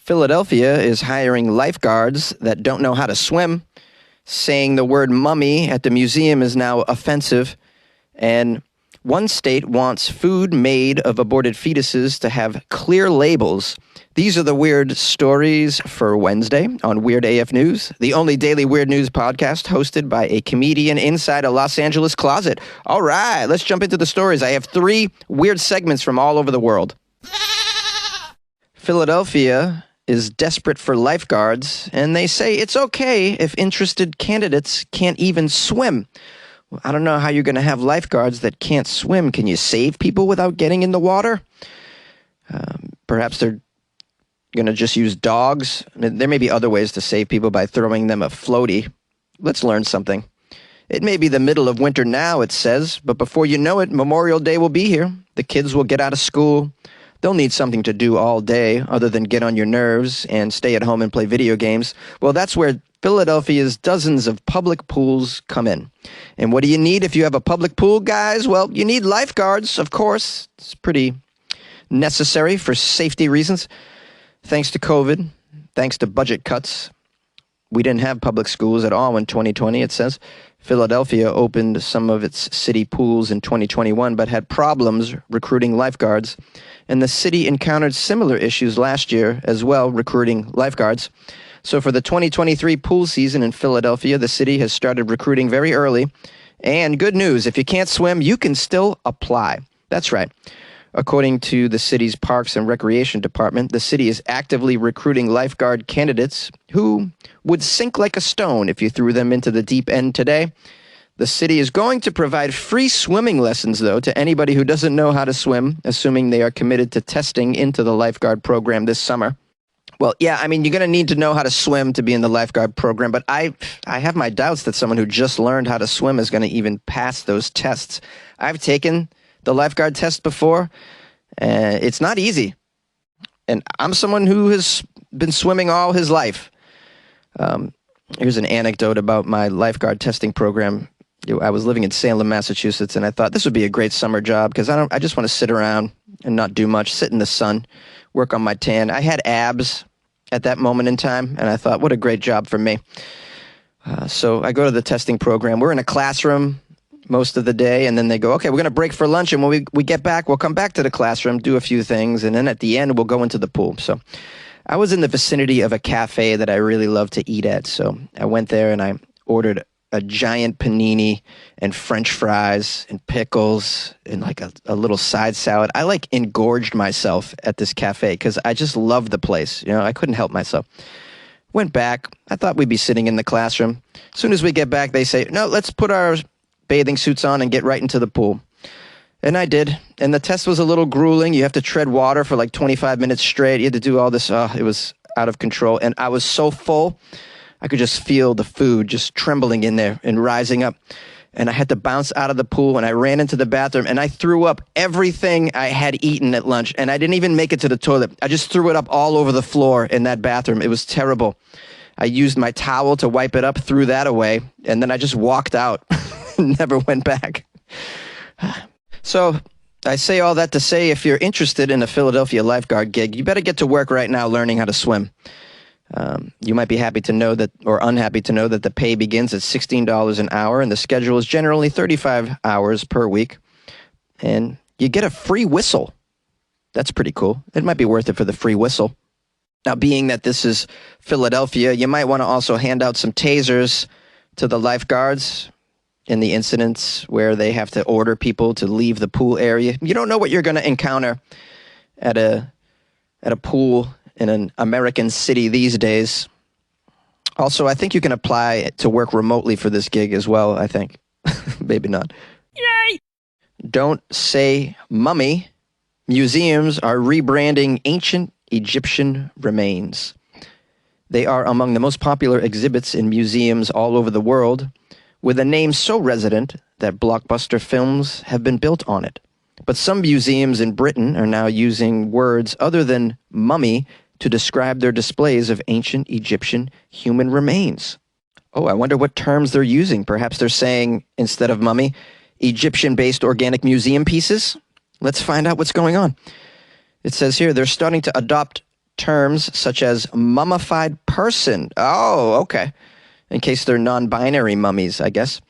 Philadelphia is hiring lifeguards that don't know how to swim. Saying the word mummy at the museum is now offensive. And one state wants food made of aborted fetuses to have clear labels. These are the weird stories for Wednesday on Weird AF News, the only daily weird news podcast hosted by a comedian inside a Los Angeles closet. All right, let's jump into the stories. I have 3 weird segments from all over the world. Philadelphia is desperate for lifeguards, and they say it's okay if interested candidates can't even swim. I don't know how you're going to have lifeguards that can't swim. Can you save people without getting in the water? Perhaps they're going to just use dogs. There may be other ways to save people by throwing them a floaty. Let's learn something. It may be the middle of winter now, it says, but before you know it, Memorial Day will be here. The kids will get out of school. They'll need something to do all day other than get on your nerves and stay at home and play video games. Well, that's where Philadelphia's dozens of public pools come in. And what do you need if you have a public pool, guys? Well, you need lifeguards, of course. It's pretty necessary for safety reasons. Thanks to COVID, thanks to budget cuts, we didn't have public schools at all in 2020, it says. Philadelphia opened some of its city pools in 2021, but had problems recruiting lifeguards. And the city encountered similar issues last year as well, recruiting lifeguards. So for the 2023 pool season in Philadelphia, the city has started recruiting very early. And good news, if you can't swim, you can still apply. That's right. According to the city's Parks and Recreation Department, the city is actively recruiting lifeguard candidates who would sink like a stone if you threw them into the deep end today. The city is going to provide free swimming lessons, though, to anybody who doesn't know how to swim, assuming they are committed to testing into the lifeguard program this summer. Well, yeah, I mean, you're going to need to know how to swim to be in the lifeguard program, but I have my doubts that someone who just learned how to swim is going to even pass those tests. I've taken the lifeguard test before. It's not easy. And I'm someone who has been swimming all his life. Here's an anecdote about my lifeguard testing program. I was living in Salem, Massachusetts, and I thought this would be a great summer job because I just want to sit around and not do much, sit in the sun, work on my tan. I had abs at that moment in time, and I thought, what a great job for me. So I go to the testing program. We're in a classroom most of the day, and then they go, okay, we're going to break for lunch, and when we get back, we'll come back to the classroom, do a few things, and then at the end, we'll go into the pool. So I was in the vicinity of a cafe that I really love to eat at, so I went there and I ordered a giant panini and French fries and pickles and like a little side salad. I like engorged myself at this cafe because I just love the place. You know, I couldn't help myself. Went back. I thought we'd be sitting in the classroom. As soon as we get back, they say, no, let's put our bathing suits on and get right into the pool. And I did. And the test was a little grueling. You have to tread water for like 25 minutes straight. You had to do all this. It was out of control. And I was so full, I could just feel the food just trembling in there and rising up. And I had to bounce out of the pool, and I ran into the bathroom, and I threw up everything I had eaten at lunch. And I didn't even make it to the toilet. I just threw it up all over the floor in that bathroom. It was terrible. I used my towel to wipe it up, threw that away, and then I just walked out. Never went back. So I say all that to say, if you're interested in a Philadelphia lifeguard gig, you better get to work right now learning how to swim. You might be happy to know that, or unhappy to know that the pay begins at $16 an hour, and the schedule is generally 35 hours per week. And you get a free whistle. That's pretty cool. It might be worth it for the free whistle. Now, being that this is Philadelphia, you might want to also hand out some tasers to the lifeguards in the incidents where they have to order people to leave the pool area. You don't know what you're going to encounter at a pool in an American city these days. Also, I think you can apply to work remotely for this gig as well, I think. Maybe not. Yay! Don't say mummy. Museums are rebranding ancient Egyptian remains. They are among the most popular exhibits in museums all over the world, with a name so resident that blockbuster films have been built on it. But some museums in Britain are now using words other than mummy to describe their displays of ancient Egyptian human remains. Oh, I wonder what terms they're using. Perhaps they're saying, instead of mummy, Egyptian-based organic museum pieces? Let's find out what's going on. It says here they're starting to adopt terms such as mummified person. Oh, okay. In case they're non-binary mummies, I guess.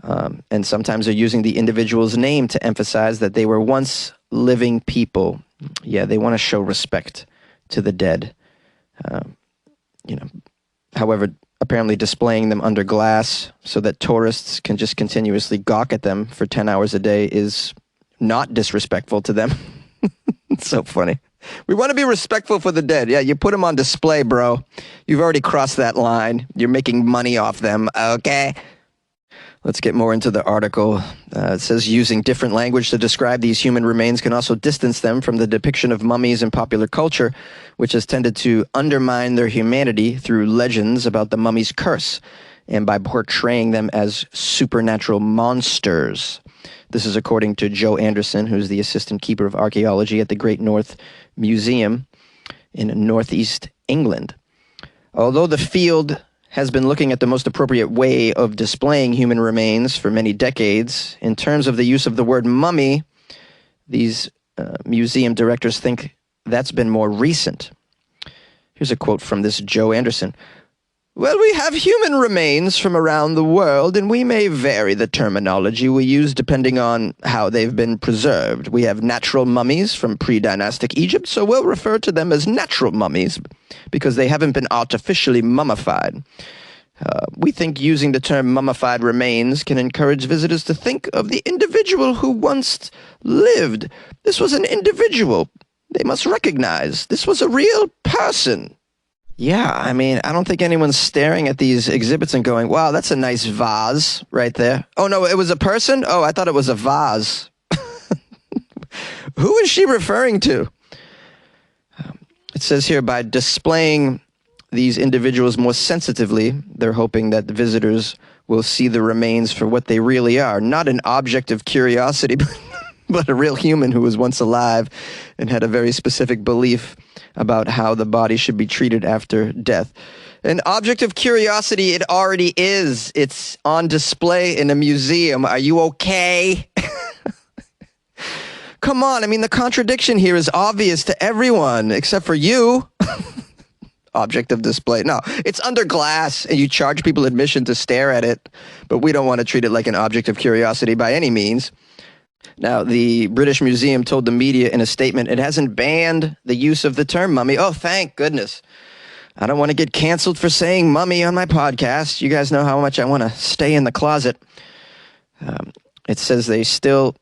And sometimes they're using the individual's name to emphasize that they were once living people. Yeah, they want to show respect to the dead. However, apparently displaying them under glass so that tourists can just continuously gawk at them for 10 hours a day is not disrespectful to them. It's so funny. We want to be respectful for the dead. Yeah, you put them on display, bro. You've already crossed that line. You're making money off them, okay? Let's get more into the article. It says using different language to describe these human remains can also distance them from the depiction of mummies in popular culture, which has tended to undermine their humanity through legends about the mummy's curse and by portraying them as supernatural monsters. This is according to Joe Anderson, who's the assistant keeper of archaeology at the Great North Museum in northeast England. Although the field has been looking at the most appropriate way of displaying human remains for many decades, in terms of the use of the word mummy, these museum directors think that's been more recent. Here's a quote from this Joe Anderson. Well, we have human remains from around the world, and we may vary the terminology we use depending on how they've been preserved. We have natural mummies from pre-dynastic Egypt, so we'll refer to them as natural mummies because they haven't been artificially mummified. We think using the term mummified remains can encourage visitors to think of the individual who once lived. This was an individual. They must recognize this was a real person. Yeah, I mean, I don't think anyone's staring at these exhibits and going, wow, that's a nice vase right there. Oh, no, it was a person? Oh, I thought it was a vase. Who is she referring to? It says here, by displaying these individuals more sensitively, they're hoping that the visitors will see the remains for what they really are, not an object of curiosity, but a real human who was once alive and had a very specific belief about how the body should be treated after death. An object of curiosity it already is. It's on display in a museum. Are you okay? Come on, I mean, the contradiction here is obvious to everyone except for you. Object of display. No, it's under glass and you charge people admission to stare at it, but we don't want to treat it like an object of curiosity by any means. Now, the British Museum told the media in a statement it hasn't banned the use of the term mummy. Oh, thank goodness. I don't want to get canceled for saying mummy on my podcast. You guys know how much I want to stay in the closet. It says they still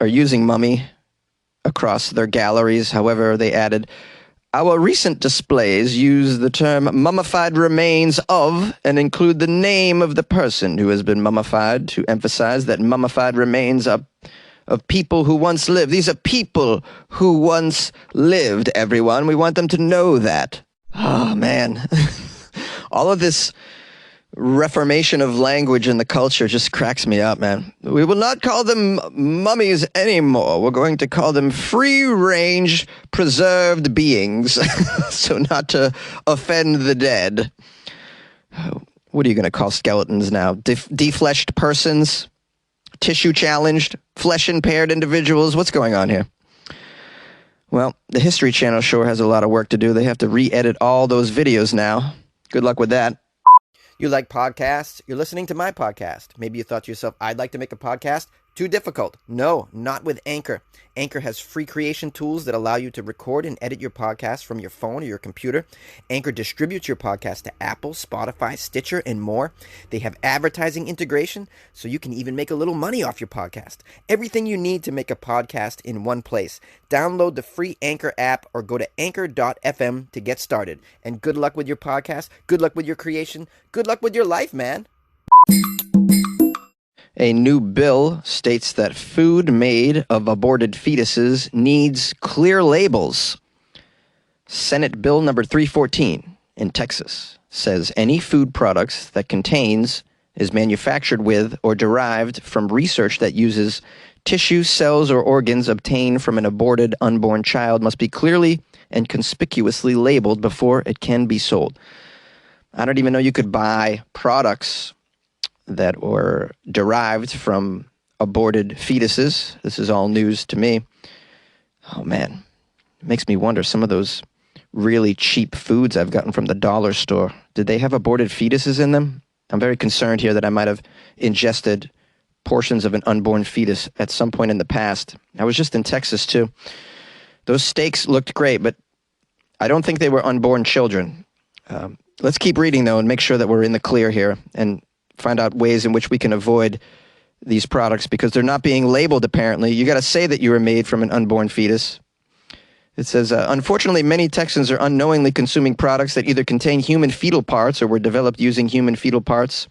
are using mummy across their galleries. However, they added, our recent displays use the term mummified remains of and include the name of the person who has been mummified to emphasize that mummified remains are of people who once lived. These are people who once lived, everyone. We want them to know that. Oh, man. All of this reformation of language in the culture just cracks me up, man. We will not call them mummies anymore. We're going to call them free-range preserved beings, so not to offend the dead. What are you going to call skeletons now? Defleshed persons? Tissue-challenged? Flesh-impaired individuals? What's going on here? Well, the History Channel sure has a lot of work to do. They have to re-edit all those videos now. Good luck with that. You like podcasts? You're listening to my podcast. Maybe you thought to yourself, I'd like to make a podcast. Too difficult. No, not with Anchor. Anchor has free creation tools that allow you to record and edit your podcast from your phone or your computer. Anchor distributes your podcast to Apple, Spotify, Stitcher, and more. They have advertising integration, so you can even make a little money off your podcast. Everything you need to make a podcast in one place. Download the free Anchor app or go to anchor.fm to get started. And good luck with your podcast. Good luck with your creation. Good luck with your life, man. A new bill states that food made of aborted fetuses needs clear labels. Senate Bill number 314 in Texas says any food products that contains, is manufactured with, or derived from research that uses tissue, cells, or organs obtained from an aborted unborn child must be clearly and conspicuously labeled before it can be sold. I don't even know you could buy products that were derived from aborted fetuses. This is all news to me. Oh, man. It makes me wonder, some of those really cheap foods I've gotten from the dollar store. Did they have aborted fetuses in them? I'm very concerned here that I might have ingested portions of an unborn fetus at some point in the past. I was just in Texas, too. Those steaks looked great, but I don't think they were unborn children. Let's keep reading, though, and make sure that we're in the clear here and find out ways in which we can avoid these products because they're not being labeled, apparently. You got to say that you were made from an unborn fetus. It says, unfortunately, many Texans are unknowingly consuming products that either contain human fetal parts or were developed using human fetal parts,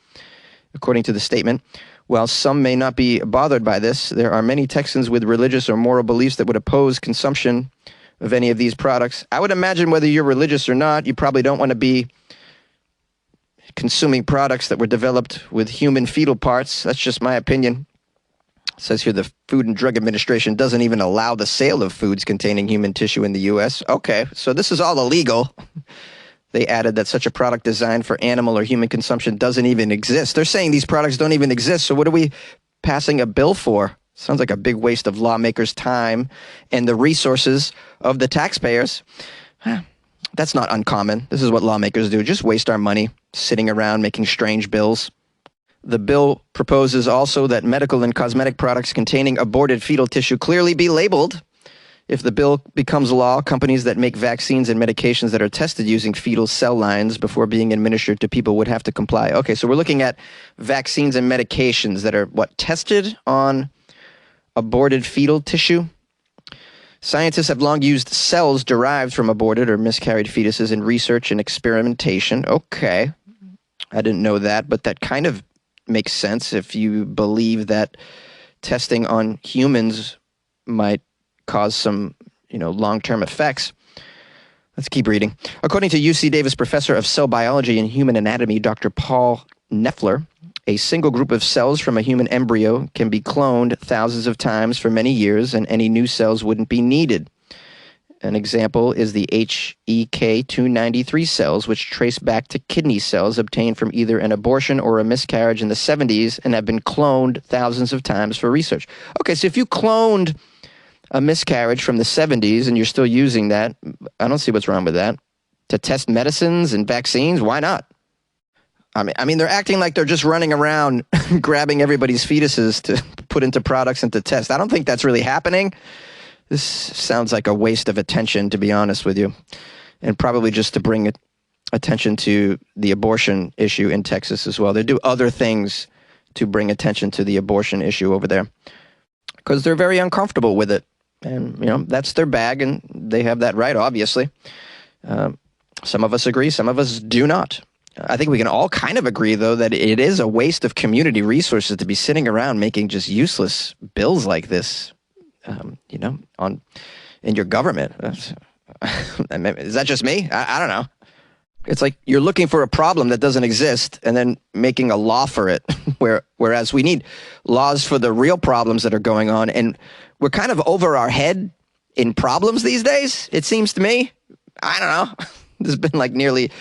according to the statement. While some may not be bothered by this, there are many Texans with religious or moral beliefs that would oppose consumption of any of these products. I would imagine whether you're religious or not, you probably don't want to be consuming products that were developed with human fetal parts. That's just my opinion. It says here the Food and Drug Administration doesn't even allow the sale of foods containing human tissue in the U.S. Okay, so this is all illegal. They added that such a product designed for animal or human consumption doesn't even exist. They're saying these products don't even exist, so what are we passing a bill for? Sounds like a big waste of lawmakers' time and the resources of the taxpayers. That's not uncommon. This is what lawmakers do, just waste our money sitting around making strange bills. The bill proposes also that medical and cosmetic products containing aborted fetal tissue clearly be labeled. If the bill becomes law, companies that make vaccines and medications that are tested using fetal cell lines before being administered to people would have to comply. Okay, so we're looking at vaccines and medications that are, tested on aborted fetal tissue? Scientists have long used cells derived from aborted or miscarried fetuses in research and experimentation. Okay, I didn't know that, but that kind of makes sense if you believe that testing on humans might cause some, long-term effects. Let's keep reading. According to UC Davis professor of cell biology and human anatomy, Dr. Paul Neffler, a single group of cells from a human embryo can be cloned thousands of times for many years, and any new cells wouldn't be needed. An example is the HEK293 cells, which trace back to kidney cells obtained from either an abortion or a miscarriage in the 70s and have been cloned thousands of times for research. Okay, so if you cloned a miscarriage from the 70s and you're still using that, I don't see what's wrong with that. To test medicines and vaccines, why not? I mean, they're acting like they're just running around grabbing everybody's fetuses to put into products and to test. I don't think that's really happening. This sounds like a waste of attention, to be honest with you, and probably just to bring attention to the abortion issue in Texas as well. They do other things to bring attention to the abortion issue over there because they're very uncomfortable with it. And, that's their bag, and they have that right, obviously. Some of us agree, some of us do not. I think we can all kind of agree, though, that it is a waste of community resources to be sitting around making just useless bills like this, in your government. Is that just me? I don't know. It's like you're looking for a problem that doesn't exist and then making a law for it, whereas we need laws for the real problems that are going on. And we're kind of over our head in problems these days, it seems to me. I don't know. There's been like nearly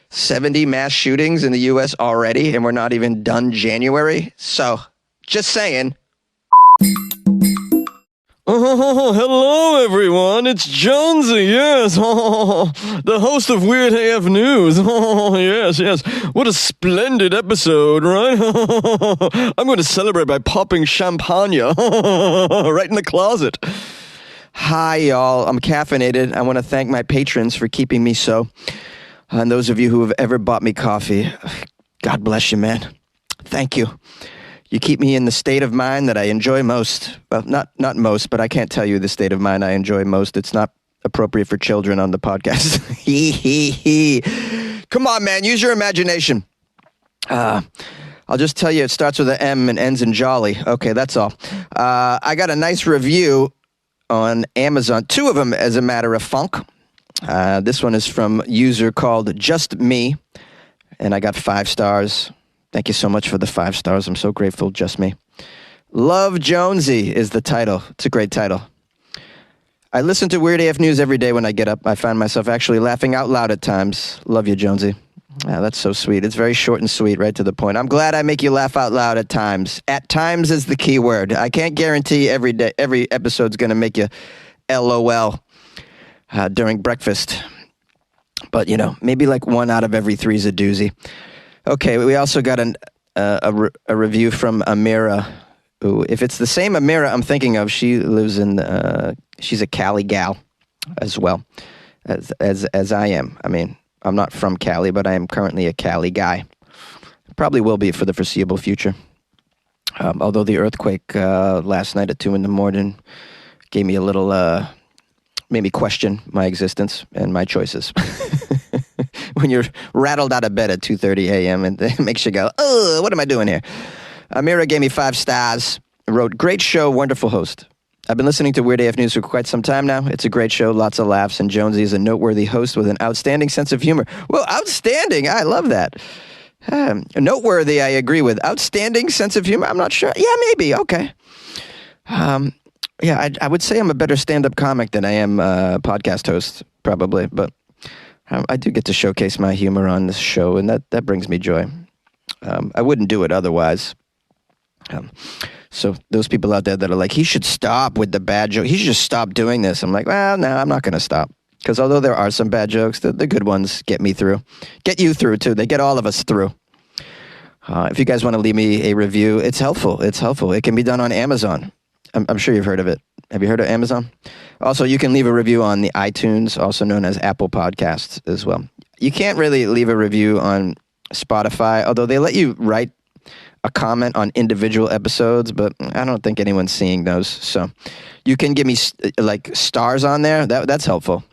70 mass shootings in the U.S. already, and we're not even done January. So, just saying. Oh, hello, everyone. It's Jonesy, yes. The host of Weird AF News. Yes. What a splendid episode, right? I'm going to celebrate by popping champagne right in the closet. Hi, y'all. I'm caffeinated. I want to thank my patrons for keeping me so. And those of you who have ever bought me coffee, God bless you, man. Thank you. You keep me in the state of mind that I enjoy most. Well, not most, but I can't tell you the state of mind I enjoy most. It's not appropriate for children on the podcast. Come on, man. Use your imagination. I'll just tell you it starts with an M and ends in jolly. Okay, that's all. I got a nice review on Amazon. 2 of them, as a matter of funk. This one is from a user called Just Me, and I got 5 stars. Thank you so much for the 5 stars. I'm so grateful, Just Me. Love Jonesy is the title. It's a great title. I listen to Weird AF News every day when I get up. I find myself actually laughing out loud at times. Love you, Jonesy. That's so sweet. It's very short and sweet, right to the point. I'm glad I make you laugh out loud at times. At times is the key word. I can't guarantee every episode's going to make you LOL during breakfast. But, maybe like one out of every three is a doozy. Okay, we also got a review from Amira, who, if it's the same Amira I'm thinking of, she lives she's a Cali gal as well as I am. I mean, I'm not from Cali, but I am currently a Cali guy. Probably will be for the foreseeable future. Although the earthquake last night at 2 a.m. gave me a little, made me question my existence and my choices. When you're rattled out of bed at 2:30 a.m. and it makes you go, oh, what am I doing here? Amira gave me 5 stars, wrote, great show, wonderful host. I've been listening to Weird AF News for quite some time now. It's a great show, lots of laughs, and Jonesy is a noteworthy host with an outstanding sense of humor. Well, outstanding, I love that. Noteworthy, I agree with. Outstanding sense of humor, I'm not sure. Yeah, maybe, okay. Yeah, I would say I'm a better stand-up comic than I am a podcast host, probably, but I do get to showcase my humor on this show, and that brings me joy. I wouldn't do it otherwise. So those people out there that are like, he should stop with the bad joke. He should just stop doing this. I'm like, well, no, I'm not going to stop. Because although there are some bad jokes, the good ones get me through. Get you through, too. They get all of us through. If you guys want to leave me a review, it's helpful. It's helpful. It can be done on Amazon. I'm sure you've heard of it. Have you heard of Amazon? Also, you can leave a review on the iTunes, also known as Apple Podcasts as well. You can't really leave a review on Spotify, although they let you write a comment on individual episodes, but I don't think anyone's seeing those. So you can give me like stars on there. That's helpful.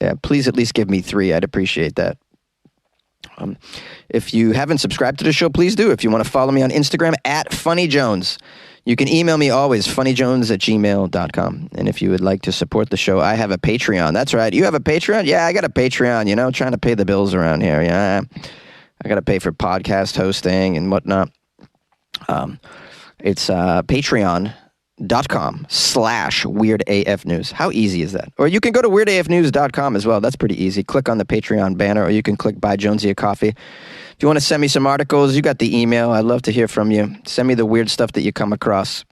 Yeah, please at least give me 3. I'd appreciate that. If you haven't subscribed to the show, please do. If you want to follow me on Instagram, @FunnyJones. You can email me always, funnyjones@gmail.com. And if you would like to support the show, I have a Patreon. That's right. You have a Patreon? Yeah, I got a Patreon, trying to pay the bills around here. Yeah, I got to pay for podcast hosting and whatnot. It's patreon.com/weirdafnews. How easy is that? Or you can go to weirdafnews.com as well. That's pretty easy. Click on the Patreon banner, or you can click Buy Jonesy a Coffee. If you want to send me some articles, you got the email. I'd love to hear from you. Send me the weird stuff that you come across.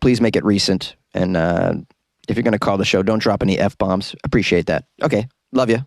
Please make it recent. And if you're going to call the show, don't drop any F-bombs. Appreciate that. Okay. Love you.